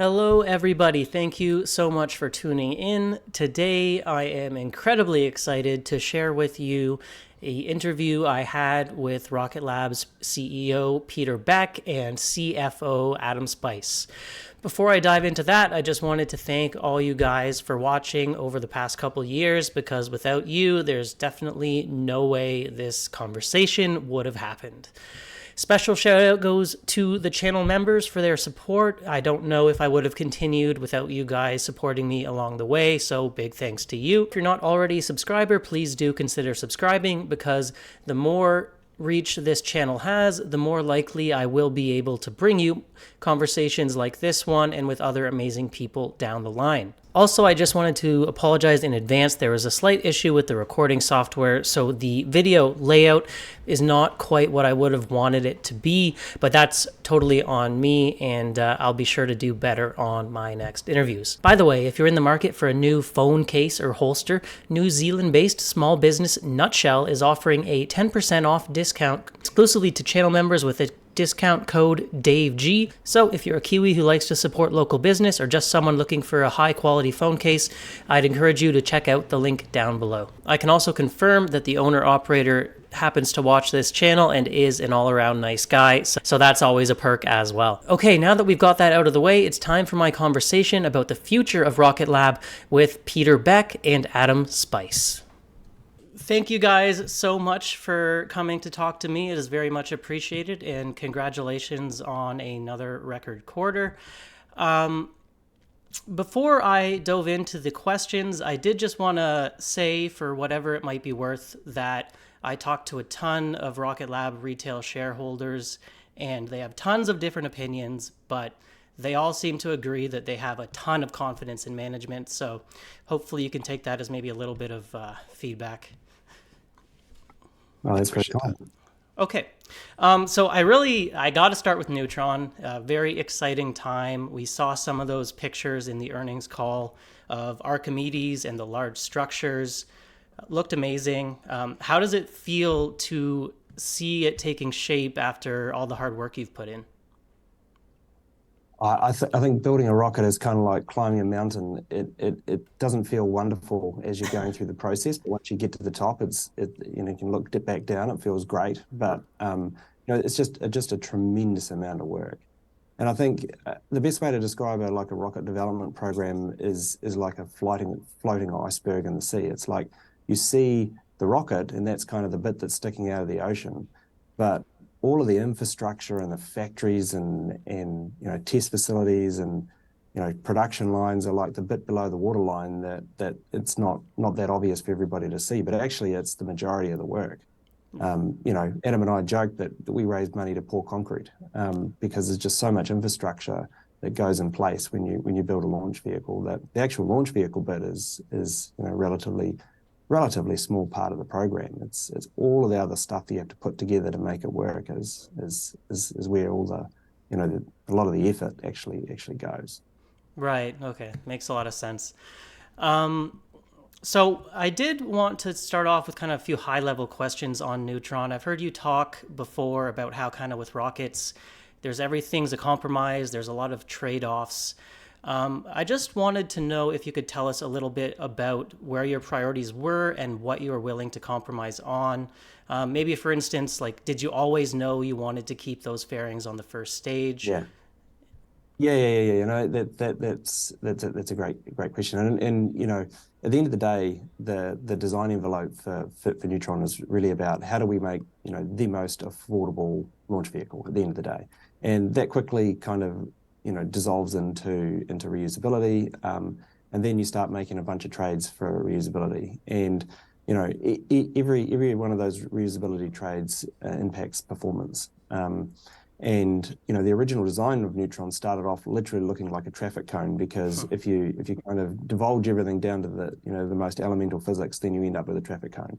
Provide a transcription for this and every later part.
Hello, everybody. Thank you so much for tuning in. Today, I am incredibly excited to share with you an interview I had with Rocket Lab's CEO, Peter Beck, and CFO, Adam Spice. Before I dive into that, I just wanted to thank all you guys for watching over the past couple years, because without you, there's definitely no way this conversation would have happened. Special shout out goes to the channel members for their support. I don't know if I would have continued without you guys supporting me along the way, so big thanks to you. If you're not already a subscriber, please do consider subscribing, because the more reach this channel has, the more likely I will be able to bring you conversations like this one and with other amazing people down the line. Also, I just wanted to apologize in advance. There was a slight issue with the recording software, so the video layout is not quite what I would have wanted it to be, but that's totally on me, and I'll be sure to do better on my next interviews. By the way, if you're in the market for a new phone case or holster, New Zealand-based small business Nutshell is offering a 10% off discount exclusively to channel members with a discount code DAVEG. So if you're a Kiwi who likes to support local business or just someone looking for a high quality phone case, I'd encourage you to check out the link down below. I can also confirm that the owner operator happens to watch this channel and is an all-around nice guy, so that's always a perk as well. Okay, now that we've got that out of the way, it's time for my conversation about the future of Rocket Lab with Peter Beck and Adam Spice. Thank you guys so much for coming to talk to me. It is very much appreciated, and congratulations on another record quarter. Before I dove into the questions, I did just want to say, for whatever it might be worth, that I talked to a ton of Rocket Lab retail shareholders, and they have tons of different opinions, but they all seem to agree that they have a ton of confidence in management. So hopefully you can take that as maybe a little bit of feedback. Oh, that's great. Okay, so I got to start with Neutron. Very exciting time. We saw some of those pictures in the earnings call of Archimedes and the large structures. Looked amazing. How does it feel to see it taking shape after all the hard work you've put in? I think building a rocket is kind of like climbing a mountain. It doesn't feel wonderful as you're going through the process, but once you get to the top, you can look back down. It feels great, but it's just a tremendous amount of work. And I think the best way to describe a rocket development program is like a floating iceberg in the sea. It's like you see the rocket, and that's kind of the bit that's sticking out of the ocean, but all of the infrastructure and the factories and test facilities and production lines are like the bit below the waterline that it's not that obvious for everybody to see, but actually it's the majority of the work. Adam and I joked that we raised money to pour concrete because there's just so much infrastructure that goes in place when you build a launch vehicle, that the actual launch vehicle bit is relatively small part of the program. It's all of the other stuff that you have to put together to make it work is where all the a lot of the effort actually goes. Right. Okay. Makes a lot of sense. So I did want to start off with kind of a few high-level questions on Neutron. I've heard you talk before about how kind of with rockets, everything's a compromise. There's a lot of trade-offs. I just wanted to know if you could tell us a little bit about where your priorities were and what you were willing to compromise on. Maybe, for instance, did you always know you wanted to keep those fairings on the first stage? Yeah. That's a great question. And at the end of the day, the design envelope for Neutron is really about how do we make the most affordable launch vehicle at the end of the day, and that quickly kind of dissolves into reusability, and then you start making a bunch of trades for reusability, and every one of those reusability trades impacts performance. And the original design of Neutron started off literally looking like a traffic cone, because if you kind of divulge everything down to the most elemental physics, then you end up with a traffic cone,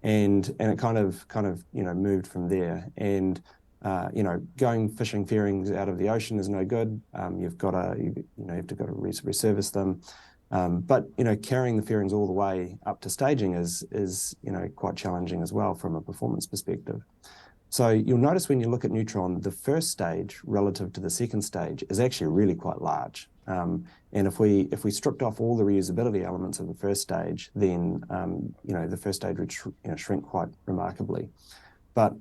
and it kind of moved from there. And going fishing fairings out of the ocean is no good. You've got to resurface them. But carrying the fairings all the way up to staging is quite challenging as well from a performance perspective. So you'll notice when you look at Neutron, the first stage relative to the second stage is actually really quite large. And if we stripped off all the reusability elements of the first stage, then the first stage would shrink quite remarkably. But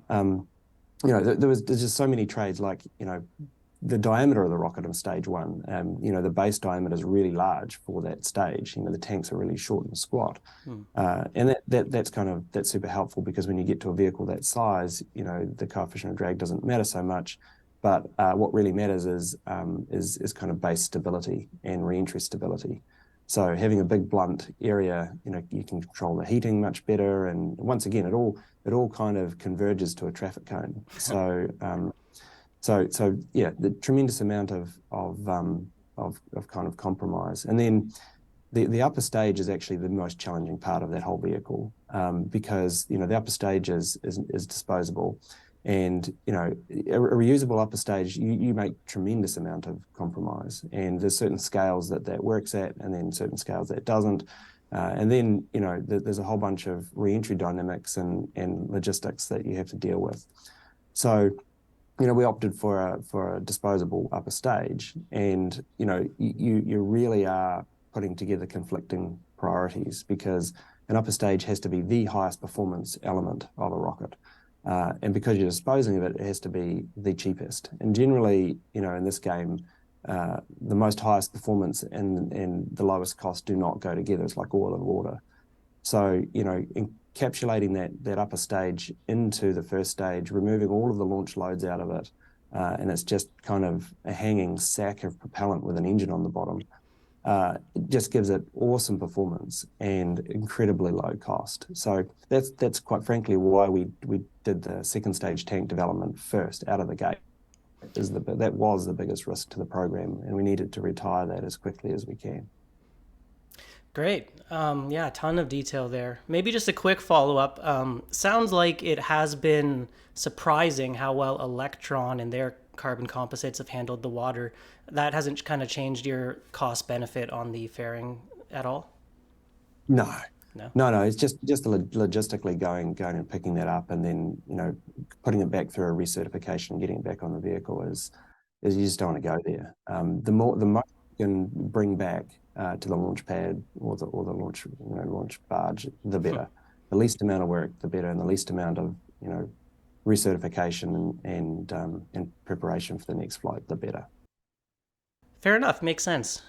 there's just so many trades, like the diameter of the rocket on stage one. The base diameter is really large for that stage. The tanks are really short and squat, and that's super helpful, because when you get to a vehicle that size, the coefficient of drag doesn't matter so much. But what really matters is kind of base stability and re-entry stability. So having a big blunt area, you can control the heating much better. And once again, it all kind of converges to a traffic cone. So yeah, the tremendous amount of kind of compromise. And then the upper stage is actually the most challenging part of that whole vehicle, because the upper stage is disposable. And a reusable upper stage, you make tremendous amount of compromise, and there's certain scales that works at, and then certain scales that doesn't, and then there's a whole bunch of re-entry dynamics and logistics that you have to deal with. So we opted for a disposable upper stage, and you really are putting together conflicting priorities, because an upper stage has to be the highest performance element of a rocket. And because you're disposing of it, it has to be the cheapest. And generally, in this game, the most highest performance and the lowest cost do not go together. It's like oil and water. So, encapsulating that upper stage into the first stage, removing all of the launch loads out of it, and it's just kind of a hanging sack of propellant with an engine on the bottom. It just gives it awesome performance and incredibly low cost. So that's quite frankly why we did the second stage tank development first out of the gate. That was the biggest risk to the program, and we needed to retire that as quickly as we can. Great. Yeah, a ton of detail there. Maybe just a quick follow-up. Sounds like it has been surprising how well Electron and their carbon composites have handled the water. That hasn't kind of changed your cost benefit on the fairing at all? No. It's just logistically going and picking that up, and then putting it back through a recertification, getting it back on the vehicle is you just don't want to go there. The most you can bring back to the launch pad or the launch barge, the better. The least amount of work, the better, and the least amount of recertification and preparation for the next flight, the better. Fair enough. Makes sense.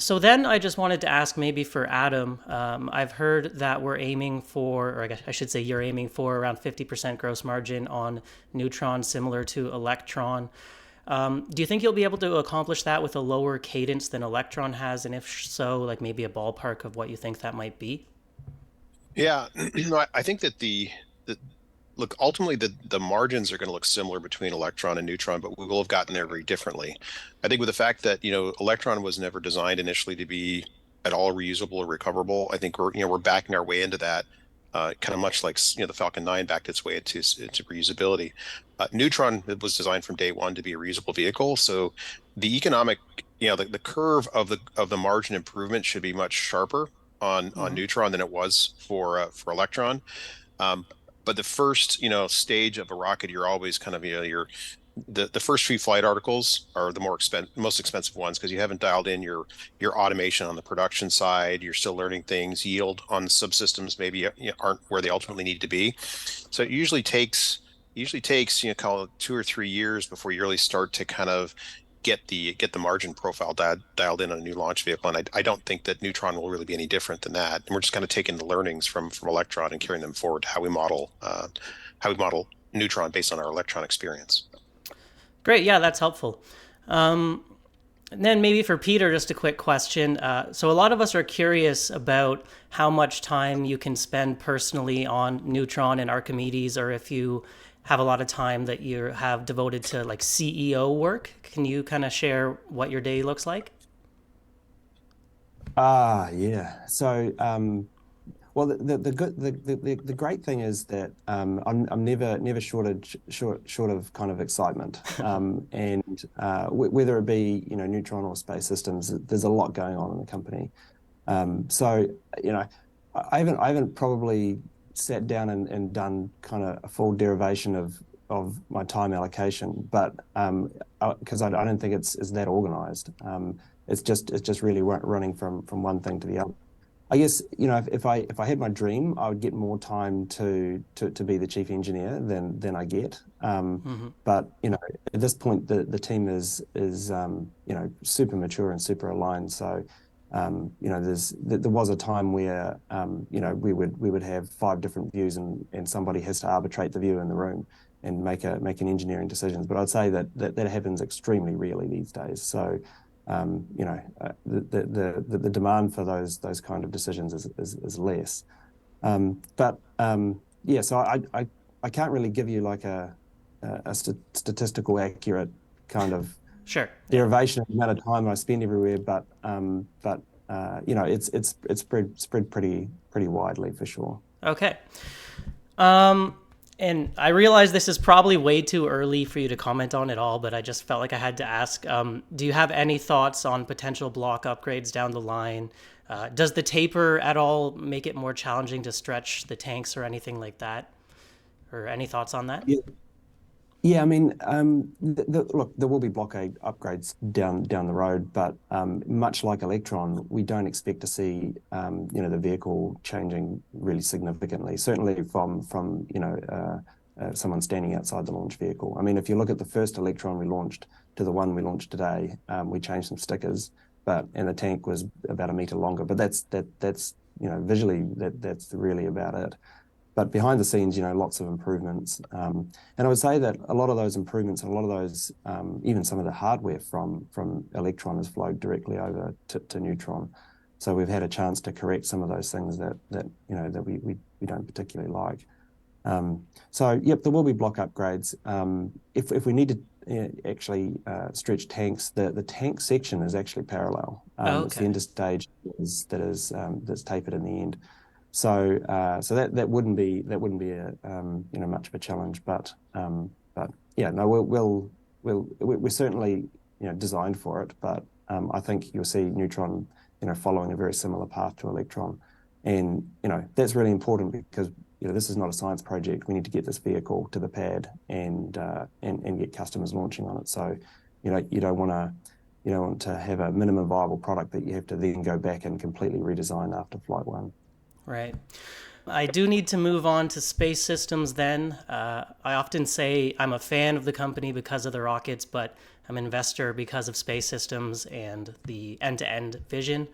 So then I just wanted to ask, maybe for Adam, I've heard that we're aiming for, or I guess I should say you're aiming for, around 50% gross margin on Neutron, similar to Electron. Do you think you'll be able to accomplish that with a lower cadence than Electron has? And if so, like maybe a ballpark of what you think that might be? Yeah, I think that look, ultimately the margins are going to look similar between Electron and Neutron, but we will have gotten there very differently. I think with the fact that Electron was never designed initially to be at all reusable or recoverable, I think we're backing our way into that, kind of much like the Falcon 9 backed its way into reusability. Neutron was designed from day one to be a reusable vehicle, so the economic, the curve of the margin improvement should be much sharper on Neutron than it was for Electron. But the first, stage of a rocket, you're always kind of, the first few flight articles are the most expensive ones, because you haven't dialed in your automation on the production side. You're still learning things. Yield on the subsystems maybe aren't where they ultimately need to be. So it usually takes call it 2 or 3 years before you really start to kind of get the margin profile dialed in on a new launch vehicle. And I don't think that Neutron will really be any different than that. And we're just kind of taking the learnings from Electron and carrying them forward to how we model Neutron based on our Electron experience. Great. Yeah, that's helpful. And then maybe for Peter, just a quick question. So a lot of us are curious about how much time you can spend personally on Neutron and Archimedes, or if you have a lot of time that you have devoted to like CEO work. Can you kind of share what your day looks like? Yeah. So, well, the great thing is that I'm never short of kind of excitement, and whether it be Neutron or space systems, there's a lot going on in the company. So I haven't probably sat down and done kind of a full derivation of of my time allocation, but because I don't think it's that organized. It's just really running from one thing to the other. I guess, if I had my dream, I would get more time to be the chief engineer than I get. But at this point, the team is super mature and super aligned. So there was a time where we would have 5 different views, and somebody has to arbitrate the view in the room and make an engineering decisions. But I'd say that happens extremely rarely these days. So the demand for those kind of decisions is less. So I can't really give you like a statistical accurate kind of derivation of the amount of time I spend everywhere, but it's spread pretty widely for sure. Okay. And I realize this is probably way too early for you to comment on it all, but I just felt like I had to ask, do you have any thoughts on potential block upgrades down the line? Does the taper at all make it more challenging to stretch the tanks or anything like that? Or any thoughts on that? Yeah, I mean, look, there will be blockade upgrades down the road, but much like Electron, we don't expect to see the vehicle changing really significantly. Certainly from someone standing outside the launch vehicle. I mean, if you look at the first Electron we launched to the one we launched today, we changed some stickers, and the tank was about 1 meter longer. But that's visually that's really about it. But behind the scenes, lots of improvements. And I would say that a lot of those improvements and a lot of those, even some of the hardware from Electron has flowed directly over to Neutron. So we've had a chance to correct some of those things that we don't particularly like. So yep, there will be block upgrades. If we need to actually stretch tanks, the tank section is actually parallel. It's the interstage that's tapered in the end. So that wouldn't be a much of a challenge, but yeah, no, we're certainly designed for it, but I think you'll see Neutron following a very similar path to Electron, and that's really important because this is not a science project. We need to get this vehicle to the pad and get customers launching on it. So you don't want to have a minimum viable product that you have to then go back and completely redesign after flight 1. Right. I do need to move on to space systems then. I often say I'm a fan of the company because of the rockets, but I'm an investor because of space systems and the end-to-end vision.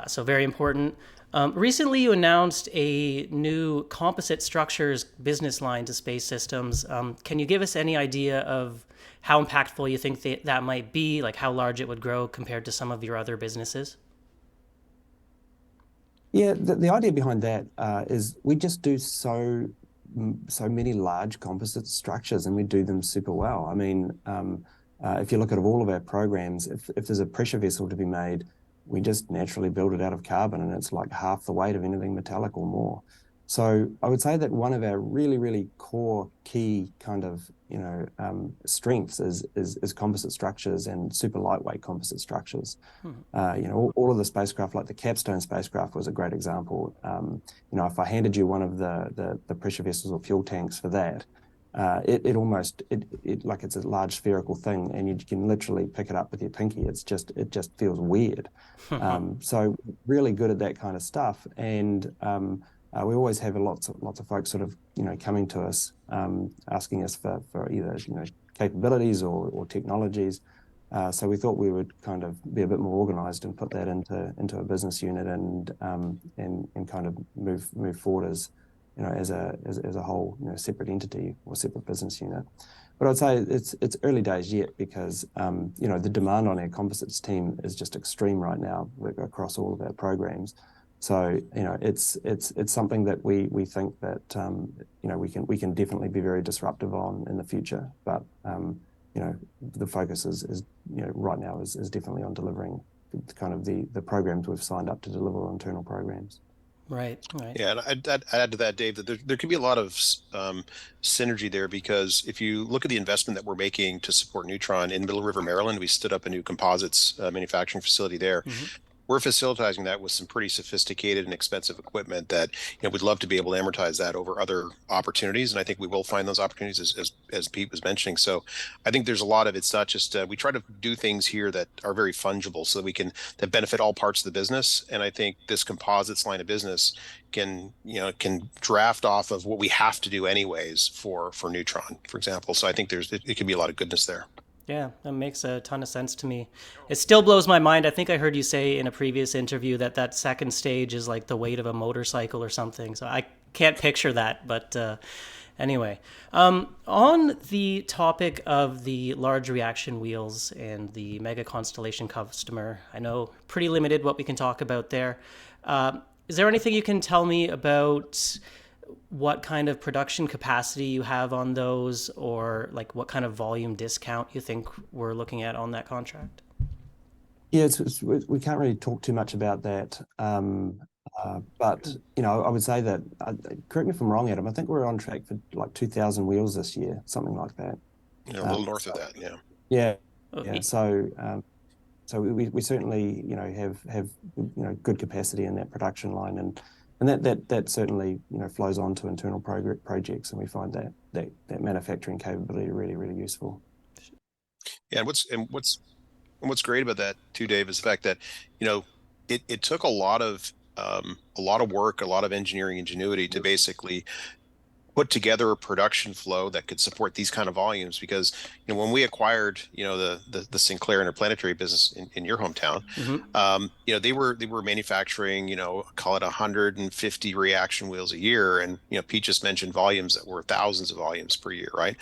So very important. Recently, you announced a new Composite Structures business line to space systems. Can you give us any idea of how impactful you think that might be, like how large it would grow compared to some of your other businesses? Yeah, the idea behind that is we just do so many large composite structures, and we do them super well. I mean, if you look at all of our programs, if there's a pressure vessel to be made, we just naturally build it out of carbon, and it's like half the weight of anything metallic or more. So I would say that one of our really, really core key kind of strengths is composite structures and super lightweight composite structures. All of the spacecraft, like the Capstone spacecraft, was a great example. If I handed you one of the pressure vessels or fuel tanks for that, it almost like it's a large spherical thing, and you can literally pick it up with your pinky. It just feels weird. So really good at that kind of stuff, and we always have lots of folks sort of coming to us asking us for either capabilities or technologies. So we thought we would kind of be a bit more organized and put that into a business unit and kind of move forward as as a whole separate entity or separate business unit. But I'd say it's early days yet because the demand on our composites team is just extreme right now across all of our programs. So it's something that we think that we can definitely be very disruptive on in the future. But the focus is right now is definitely on delivering kind of the programs we've signed up to deliver on internal programs. Right. Yeah, and I'd add to that, Dave, that there can be a lot of synergy there, because if you look at the investment that we're making to support Neutron in Middle River, Maryland, we stood up a new composites manufacturing facility there. we're facilitating that with some pretty sophisticated and expensive equipment that, we'd love to be able to amortize that over other opportunities. And I think we will find those opportunities as Pete was mentioning. So I think there's a lot of, it's not just, we try to do things here that are very fungible so that benefit all parts of the business. And I think this composites line of business can draft off of what we have to do anyways for Neutron, for example. So I think it could be a lot of goodness there. Yeah, that makes a ton of sense to me. It still blows my mind. I think I heard you say in a previous interview that second stage is like the weight of a motorcycle or something. So I can't picture that, but anyway. On the topic of the large reaction wheels and the mega constellation customer, I know pretty limited what we can talk about there. Is there anything you can tell me about what kind of production capacity you have on those, or like what kind of volume discount you think we're looking at on that contract? Yeah, we can't really talk too much about that. But, I would say that, correct me if I'm wrong, Adam, I think we're on track for like 2,000 wheels this year, something like that. A little north of that, yeah. Yeah. Yeah. So we certainly, have good capacity in that production line, and that certainly, flows on to internal projects, and we find that manufacturing capability really, really useful. Yeah, and what's great about that too, Dave, is the fact that, it took a lot of work, a lot of engineering ingenuity to basically put together a production flow that could support these kind of volumes. Because when we acquired the Sinclair interplanetary business in your hometown, they were manufacturing call it 150 reaction wheels a year, and Pete just mentioned volumes that were thousands of volumes per year, right?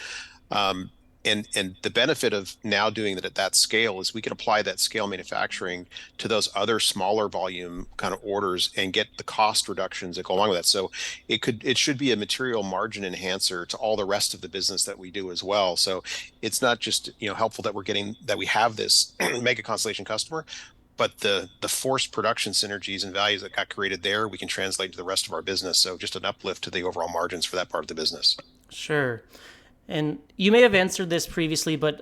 And the benefit of now doing that at that scale is we can apply that scale manufacturing to those other smaller volume kind of orders and get the cost reductions that go along with that. So it should be a material margin enhancer to all the rest of the business that we do as well. So it's not just helpful that we have this mega constellation customer, but the forced production synergies and values that got created there, we can translate to the rest of our business. So just an uplift to the overall margins for that part of the business. Sure. And you may have answered this previously, but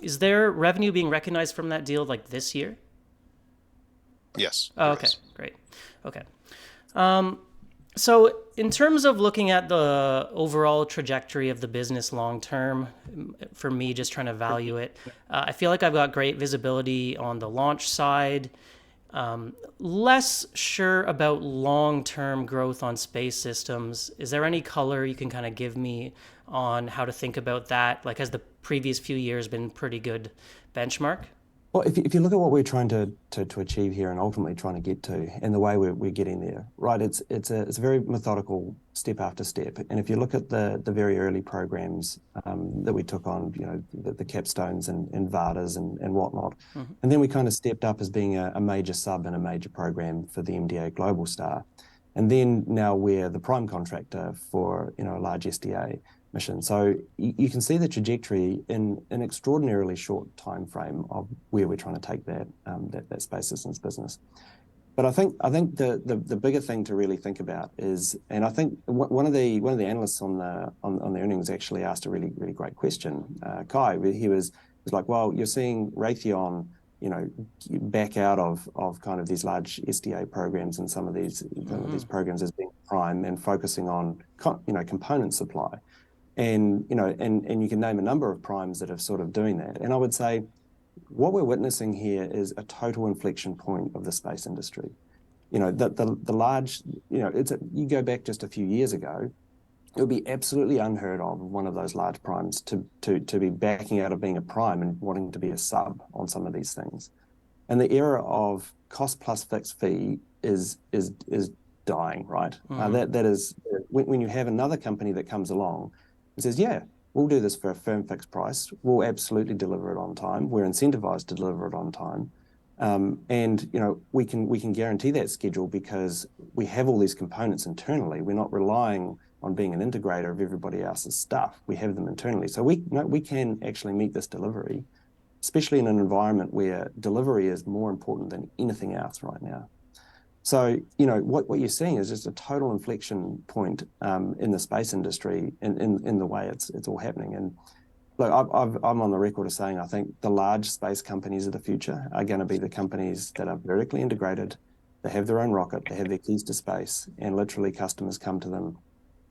is there revenue being recognized from that deal like this year? Yes. Oh, okay, great. Okay. So in terms of looking at the overall trajectory of the business long term, for me, just trying to value it, I feel like I've got great visibility on the launch side. Less sure about long-term growth on space systems. Is there any color you can kind of give me on how to think about that? Like, has the previous few years been pretty good benchmark? Well, if you look at what we're trying to achieve here and ultimately trying to get to, and the way we're getting there, right? It's a very methodical step after step. And if you look at the very early programs that we took on, the capstones and VADAs and whatnot, and then we kind of stepped up as being a major sub and a major program for the MDA Global Star, and then now we're the prime contractor for a large SDA mission. So you can see the trajectory in an extraordinarily short time frame of where we're trying to take that space systems business. But I think the bigger thing to really think about is, and I think one of the analysts on the earnings actually asked a really, really great question. Kai, he was like, well, you're seeing Raytheon back out of kind of these large SDA programs and some of these programs as being prime and focusing on component supply. And you can name a number of primes that are sort of doing that. And I would say what we're witnessing here is a total inflection point of the space industry. The large, you go back just a few years ago, it would be absolutely unheard of one of those large primes to be backing out of being a prime and wanting to be a sub on some of these things. And the era of cost plus fixed fee is dying, right? That is when you have another company that comes along and says, yeah, we'll do this for a firm fixed price. We'll absolutely deliver it on time. We're incentivized to deliver it on time. And we can guarantee that schedule because we have all these components internally. We're not relying on being an integrator of everybody else's stuff. We have them internally. So we can actually meet this delivery, especially in an environment where delivery is more important than anything else right now. So, what you're seeing is just a total inflection point in the space industry in the way it's all happening. And Look, I'm on the record of saying I think the large space companies of the future are going to be the companies that are vertically integrated. They have their own rocket, they have their keys to space, and literally customers come to them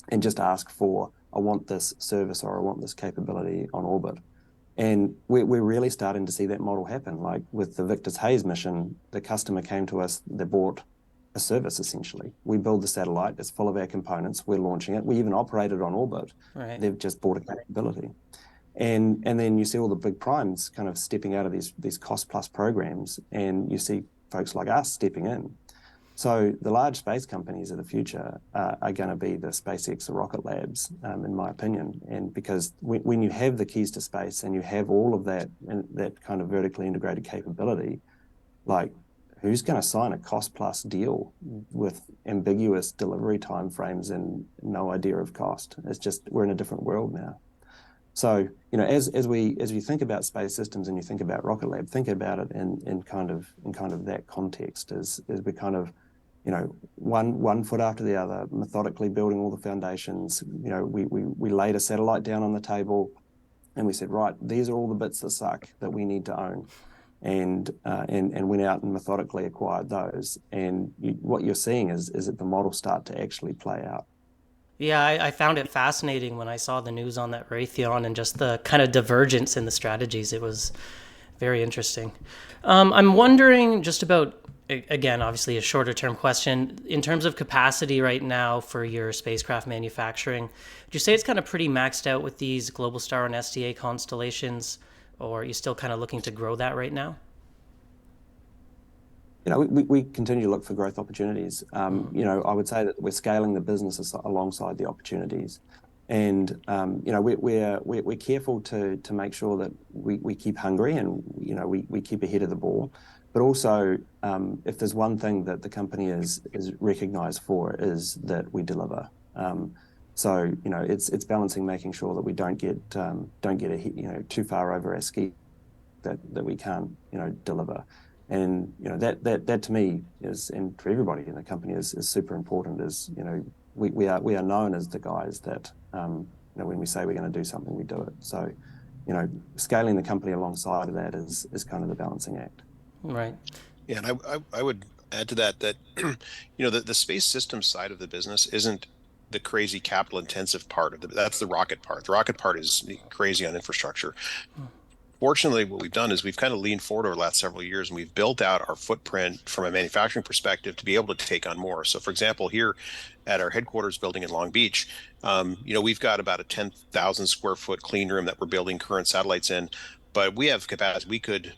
and just ask for, I want this service or I want this capability on orbit. And we're really starting to see that model happen. Like with the Victus Hayes mission, the customer came to us, they bought a service essentially. We build the satellite, it's full of our components, we're launching it, we even operate it on orbit. Right. They've just bought a capability. And then you see all the big primes kind of stepping out of these cost plus programs, and you see folks like us stepping in. So the large space companies of the future are going to be the SpaceX, the Rocket Labs, in my opinion. And because when you have the keys to space and you have all of that and that kind of vertically integrated capability, like who's going to sign a cost plus deal with ambiguous delivery timeframes and no idea of cost? It's just we're in a different world now. So as we think about space systems and you think about Rocket Lab, think about it in kind of that context as we kind of one foot after the other, methodically building all the foundations. We laid a satellite down on the table, and we said, right, these are all the bits that suck that we need to own, and went out and methodically acquired those. And what you're seeing is that the model start to actually play out. Yeah, I found it fascinating when I saw the news on that Raytheon and just the kind of divergence in the strategies. It was very interesting. I'm wondering just about, again, obviously a shorter term question, in terms of capacity right now for your spacecraft manufacturing, would you say it's kind of pretty maxed out with these Globalstar and SDA constellations, or are you still kind of looking to grow that right now? We continue to look for growth opportunities. I would say that we're scaling the business alongside the opportunities, and we're careful to make sure that we keep hungry and we keep ahead of the ball. But also, if there's one thing that the company is recognized for, is that we deliver. So it's balancing, making sure that we don't get too far over our ski, that we can't deliver. And that to me is, and for everybody in the company is super important. Is we are known as the guys that when we say we're going to do something, we do it. So scaling the company alongside of that is kind of the balancing act. Right. Yeah, and I would add to that the space systems side of the business isn't the crazy capital intensive part of that's the rocket part. The rocket part is crazy on infrastructure. Fortunately, what we've done is we've kind of leaned forward over the last several years, and we've built out our footprint from a manufacturing perspective to be able to take on more. So, for example, here at our headquarters building in Long Beach, we've got about a 10,000 square foot clean room that we're building current satellites in, but we have capacity. We could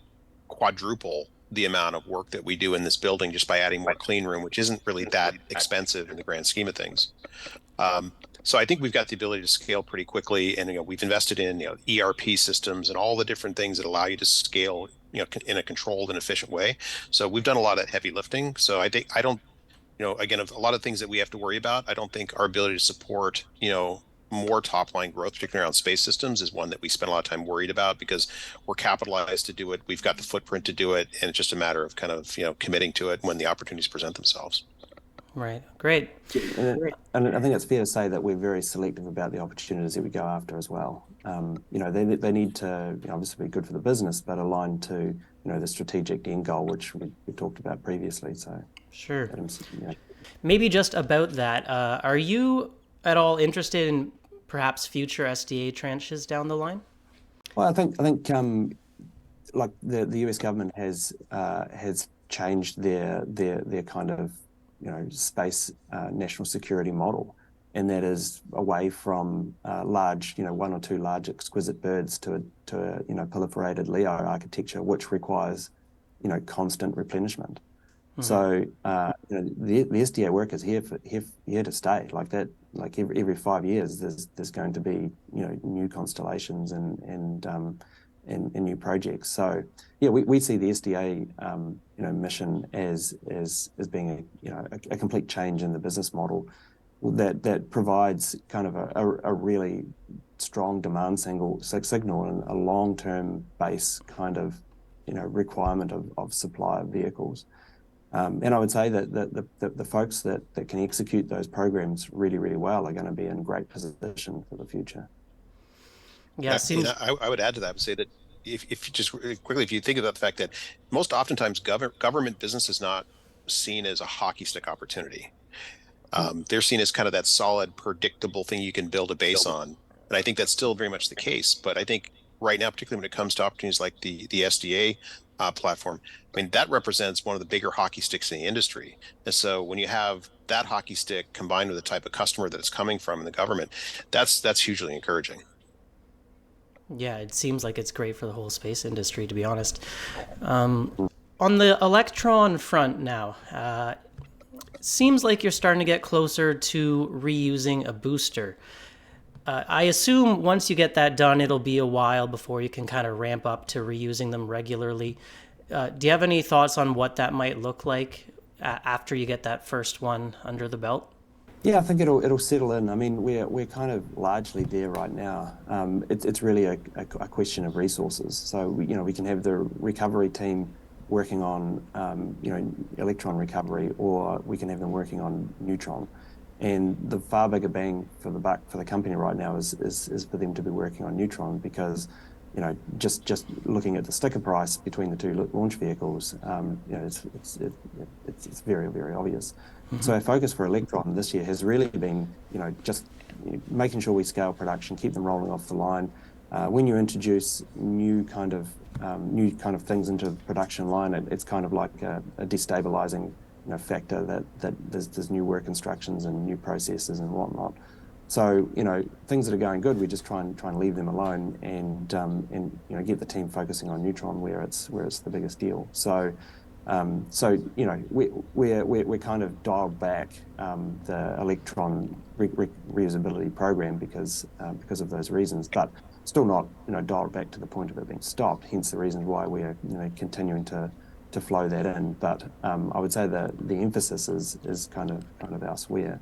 quadruple the amount of work that we do in this building just by adding more clean room, which isn't really that expensive in the grand scheme of things. So I think we've got the ability to scale pretty quickly, and we've invested in ERP systems and all the different things that allow you to scale in a controlled and efficient way. So we've done a lot of heavy lifting. So I don't again, of a lot of things that we have to worry about, I don't think our ability to support more top line growth, particularly around space systems, is one that we spend a lot of time worried about, because we're capitalized to do it. We've got the footprint to do it, and it's just a matter of kind of committing to it when the opportunities present themselves. Right. Great. And I think it's fair to say that we're very selective about the opportunities that we go after as well. They need to obviously be good for the business, but aligned to the strategic end goal, which we talked about previously. So sure. Maybe just about that, are you at all interested in perhaps future SDA tranches down the line? Well, I think like the US government has changed their kind of space national security model, and that is away from large one or two large exquisite birds to a proliferated LEO architecture, which requires constant replenishment. Mm-hmm. So the SDA work is here to stay. Like that, like every 5 years there's going to be new constellations and new projects. So yeah, we see the SDA mission as being a complete change in the business model that provides kind of a really strong demand signal and a long-term base kind of requirement of supply of vehicles. And I would say that the folks that can execute those programs really, really well are going to be in great position for the future. Yeah, seems I would add to that and say that if you just really quickly, if you think about the fact that most oftentimes government business is not seen as a hockey stick opportunity. They're seen as kind of that solid, predictable thing you can build a base on. And I think that's still very much the case. But I think right now, particularly when it comes to opportunities like the SDA platform, I mean, that represents one of the bigger hockey sticks in the industry. And so when you have that hockey stick combined with the type of customer that it's coming from in the government, that's hugely encouraging. yeah, it seems like it's great for the whole space industry, to be honest. On the Electron front now, seems like you're starting to get closer to reusing a booster. I assume once you get that done, it'll be a while before you can kind of ramp up to reusing them regularly. Do you have any thoughts on what that might look like after you get that first one under the belt? Yeah, I think it'll settle in. I mean, we're kind of largely there right now. It's really a question of resources. So we can have the recovery team working on electron recovery, or we can have them working on neutron. And the far bigger bang for the buck for the company right now is for them to be working on neutron, because just looking at the sticker price between the two launch vehicles, it's very, very obvious. So our focus for Electron this year has really been, just making sure we scale production, keep them rolling off the line. When you introduce new kind of things into the production line, it's kind of like a destabilizing factor that there's new work instructions and new processes and whatnot. So things that are going good, we just try and leave them alone and get the team focusing on Neutron where it's the biggest deal. So we're kind of dialed back the Electron reusability program because of those reasons, but still not dialed back to the point of it being stopped. Hence the reasons why we're continuing to flow that in. But I would say that the emphasis is kind of elsewhere.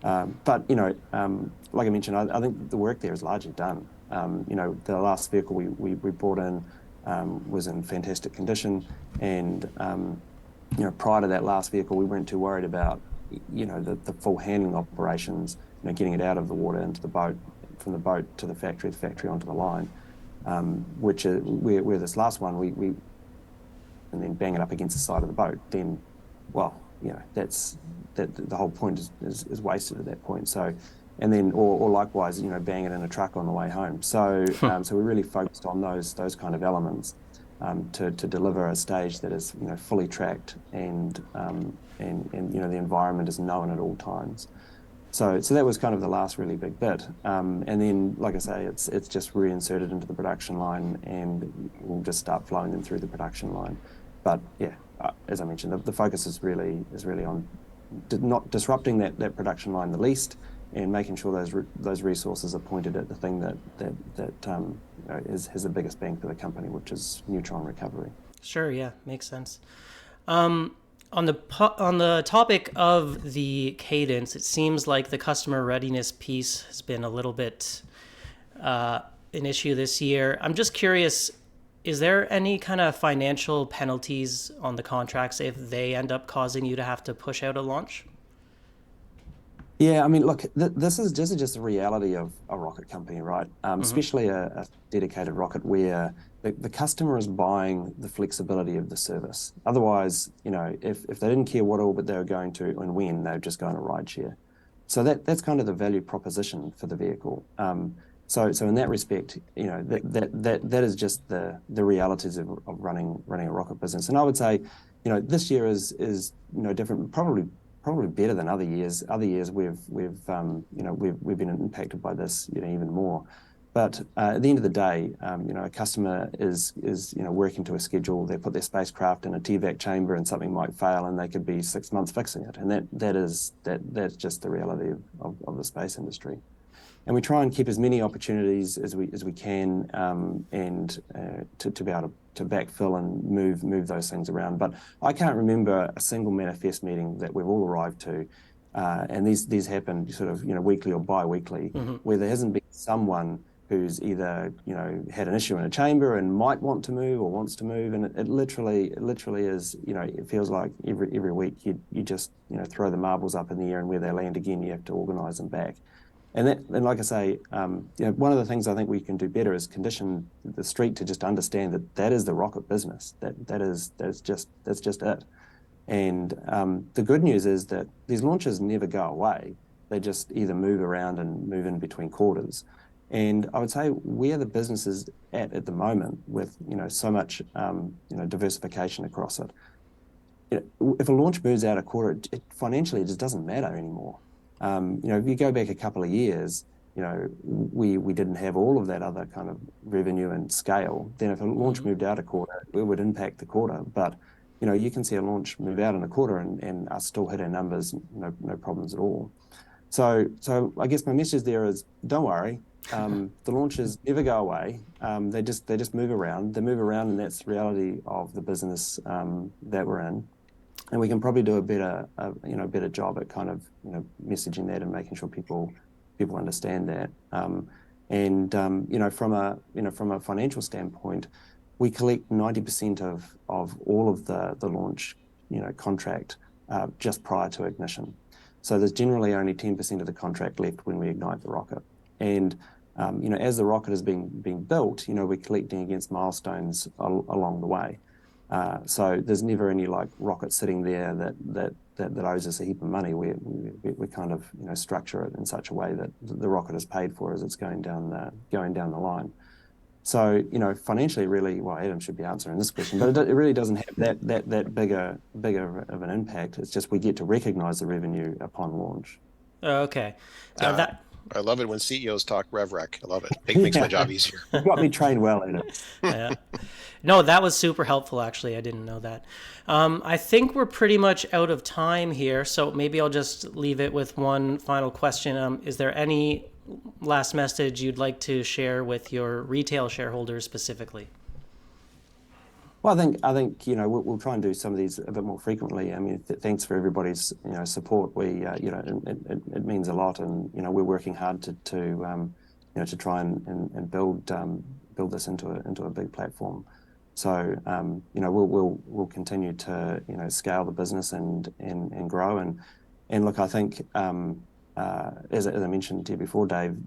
But like I mentioned, I think the work there is largely done. The last vehicle we brought in was in fantastic condition, and prior to that last vehicle, we weren't too worried about the full handling operations, getting it out of the water into the boat, from the boat to the factory onto the line, which where this last one we and then bang it up against the side of the boat, then that's the whole point is wasted at that point. So, and then or likewise, bang it in a truck on the way home. So so we're really focused on those kind of elements to deliver a stage that is fully tracked and the environment is known at all times. So that was kind of the last really big bit. And then, like I say, it's just reinserted into the production line, and we'll just start flowing them through the production line. But yeah, as I mentioned, the focus is really on not disrupting that production line the least, and making sure those resources are pointed at the thing that has the biggest bang for the company, which is neutron recovery. Sure, yeah, makes sense. On the topic of the cadence, it seems like the customer readiness piece has been a little bit an issue this year. I'm just curious, is there any kind of financial penalties on the contracts if they end up causing you to have to push out a launch? Yeah, I mean, look, this is just a reality of a rocket company, right? Especially a dedicated rocket where the customer is buying the flexibility of the service. Otherwise, if they didn't care what orbit they were going to and when, they would just go on a rideshare. So that's kind of the value proposition for the vehicle. So in that respect, that is just the realities of running a rocket business. And I would say, this year is no different, probably better than other years. Other years we've been impacted by this even more. But at the end of the day, a customer is working to a schedule. They put their spacecraft in a TVAC chamber, and something might fail, and they could be 6 months fixing it. And that's just the reality of the space industry. And we try and keep as many opportunities as we can, and to be able to backfill and move those things around. But I can't remember a single manifest meeting that we've all arrived to, and these happen sort of weekly or bi-weekly, where there hasn't been someone who's either had an issue in a chamber and might want to move or wants to move, and it literally is it feels like every week you just throw the marbles up in the air, and where they land again you have to organise them back. And like I say, one of the things I think we can do better is condition the street to just understand that is the rocket business. That's just it. And the good news is that these launches never go away. They just either move around and move in between quarters. And I would say where the business is at the moment, with so much diversification across it, if a launch moves out a quarter, financially it just doesn't matter anymore. If you go back a couple of years, we didn't have all of that other kind of revenue and scale. Then if a launch moved out a quarter, it would impact the quarter. But you can see a launch move out in a quarter and us still hit our numbers, no problems at all. So I guess my message there is, don't worry. The launches never go away. They just move around. They move around, and that's the reality of the business that we're in. And we can probably do a better job at kind of messaging that and making sure people understand that. From a financial standpoint, we collect 90% of all of the launch contract just prior to ignition. So there's generally only 10% of the contract left when we ignite the rocket. And as the rocket is being built, we're collecting against milestones along the way. So there's never any rocket sitting there that owes us a heap of money. We kind of structure it in such a way that the rocket is paid for as it's going down the line. So financially, really, well, Adam should be answering this question, but it really doesn't have that bigger of an impact. It's just we get to recognize the revenue upon launch. Okay, I love it when CEOs talk rev rec. I love it. It makes my job easier. You got me trained well in it. Yeah. No, that was super helpful, actually. I didn't know that. I think we're pretty much out of time here, so maybe I'll just leave it with one final question. Is there any last message you'd like to share with your retail shareholders specifically? Well, I think we'll try and do some of these a bit more frequently. I mean, thanks for everybody's support. We it means a lot, and we're working hard to try and build this into a big platform. So we'll continue to scale the business and grow and look. I think as I mentioned to you before, Dave,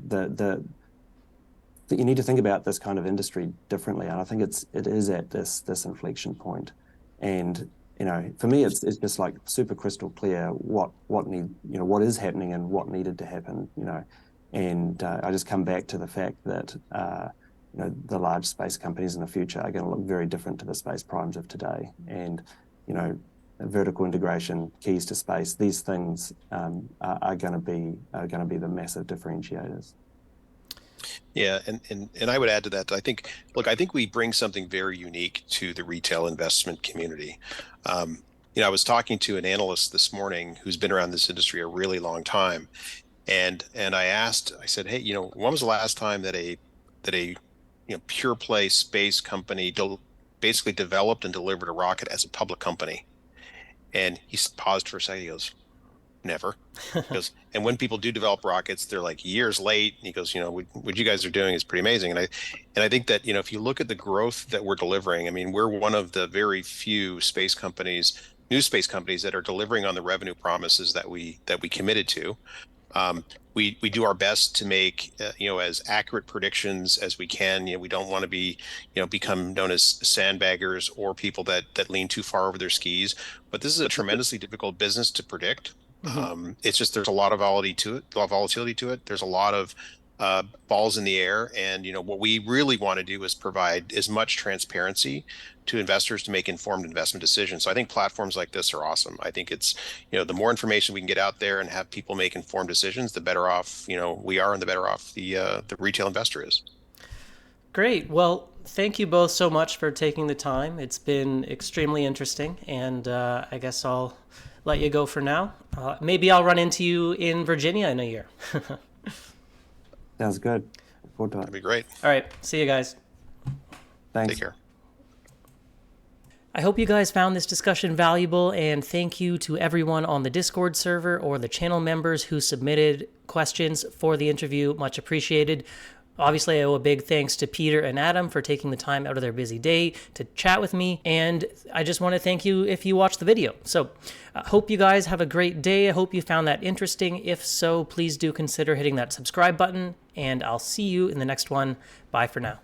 you need to think about this kind of industry differently, and I think it is at this inflection point. And for me, it's just like super crystal clear what is happening and what needed to happen. And I just come back to the fact that the large space companies in the future are going to look very different to the space primes of today. And vertical integration, keys to space, these things are going to be the massive differentiators. Yeah, and I would add to that. I think we bring something very unique to the retail investment community. I was talking to an analyst this morning who's been around this industry a really long time, and I said, hey, when was the last time that a pure play space company basically developed and delivered a rocket as a public company? And he paused for a second. He goes, never. He goes, and when people do develop rockets, they're like years late. And he goes, what you guys are doing is pretty amazing. And I think that if you look at the growth that we're delivering, I mean, we're one of the very few space companies, new space companies, that are delivering on the revenue promises that we committed to. We do our best to make as accurate predictions as we can. We don't want to be become known as sandbaggers or people that lean too far over their skis. But this is a tremendously difficult business to predict. Mm-hmm. It's just there's a lot of volatility to it. There's a lot of balls in the air, and what we really want to do is provide as much transparency to investors to make informed investment decisions. So I think platforms like this are awesome. I think it's the more information we can get out there and have people make informed decisions, the better off we are, and the better off the retail investor is. Great. Well, thank you both so much for taking the time. It's been extremely interesting, and I guess I'll let you go for now. Maybe I'll run into you in Virginia in a year. Sounds good. That'd be great. All right. See you guys. Thanks. Take care. I hope you guys found this discussion valuable, and thank you to everyone on the Discord server or the channel members who submitted questions for the interview. Much appreciated. Obviously, I owe a big thanks to Peter and Adam for taking the time out of their busy day to chat with me. And I just want to thank you if you watched the video. So I hope you guys have a great day. I hope you found that interesting. If so, please do consider hitting that subscribe button, and I'll see you in the next one. Bye for now.